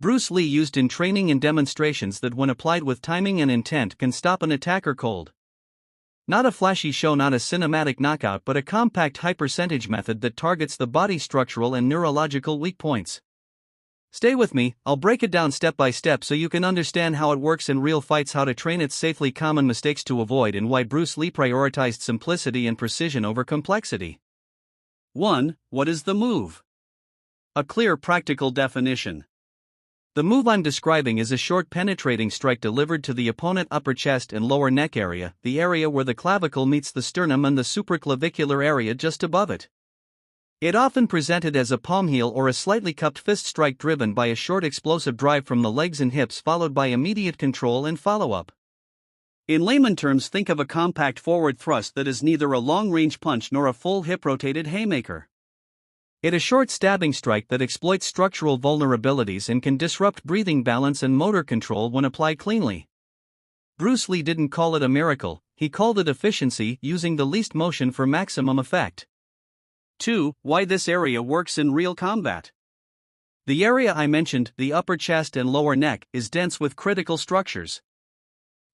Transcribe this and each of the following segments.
Bruce Lee used in training and demonstrations that when applied with timing and intent can stop an attacker cold. Not a flashy show, not a cinematic knockout, but a compact high-percentage method that targets the body's structural and neurological weak points. Stay with me, I'll break it down step by step so you can understand how it works in real fights, how to train it safely, common mistakes to avoid, and why Bruce Lee prioritized simplicity and precision over complexity. 1. What is the move? A clear, practical definition. The move I'm describing is a short penetrating strike delivered to the opponent upper chest and lower neck area, the area where the clavicle meets the sternum and the supraclavicular area just above it. It often presented as a palm heel or a slightly cupped fist strike driven by a short explosive drive from the legs and hips followed by immediate control and follow-up. In layman terms, think of a compact forward thrust that is neither a long-range punch nor a full hip-rotated haymaker. It is a short stabbing strike that exploits structural vulnerabilities and can disrupt breathing, balance and motor control when applied cleanly. Bruce Lee didn't call it a miracle, he called it efficiency, using the least motion for maximum effect. 2. Why this area works in real combat. The area I mentioned, the upper chest and lower neck, is dense with critical structures.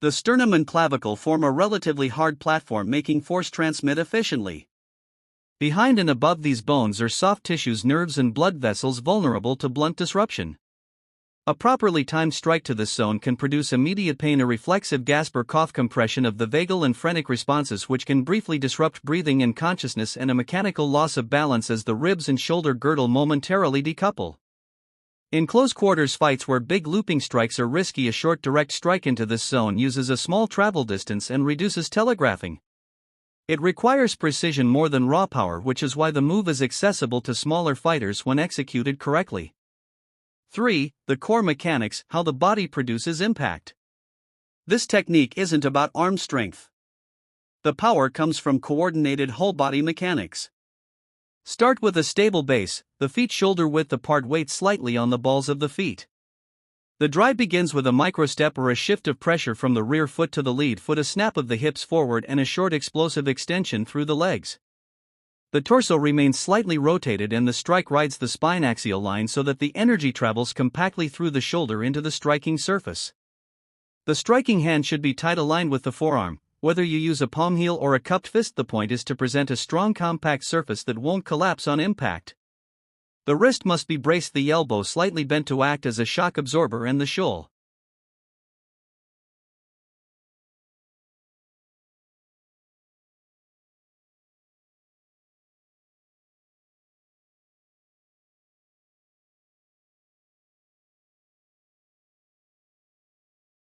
The sternum and clavicle form a relatively hard platform, making force transmit efficiently. Behind and above these bones are soft tissues, nerves and blood vessels vulnerable to blunt disruption. A properly timed strike to this zone can produce immediate pain, a reflexive gasp or cough, compression of the vagal and phrenic responses which can briefly disrupt breathing and consciousness, and a mechanical loss of balance as the ribs and shoulder girdle momentarily decouple. In close quarters fights where big looping strikes are risky, a short direct strike into this zone uses a small travel distance and reduces telegraphing. It requires precision more than raw power, which is why the move is accessible to smaller fighters when executed correctly. 3. The core mechanics, how the body produces impact. This technique isn't about arm strength. The power comes from coordinated whole-body mechanics. Start with a stable base, the feet shoulder width apart, weight slightly on the balls of the feet. The drive begins with a microstep or a shift of pressure from the rear foot to the lead foot, a snap of the hips forward and a short explosive extension through the legs. The torso remains slightly rotated and the strike rides the spine axial line so that the energy travels compactly through the shoulder into the striking surface. The striking hand should be tight, aligned with the forearm. Whether you use a palm heel or a cupped fist, the point is to present a strong compact surface that won't collapse on impact. The wrist must be braced, the elbow slightly bent to act as a shock absorber, and the shoulder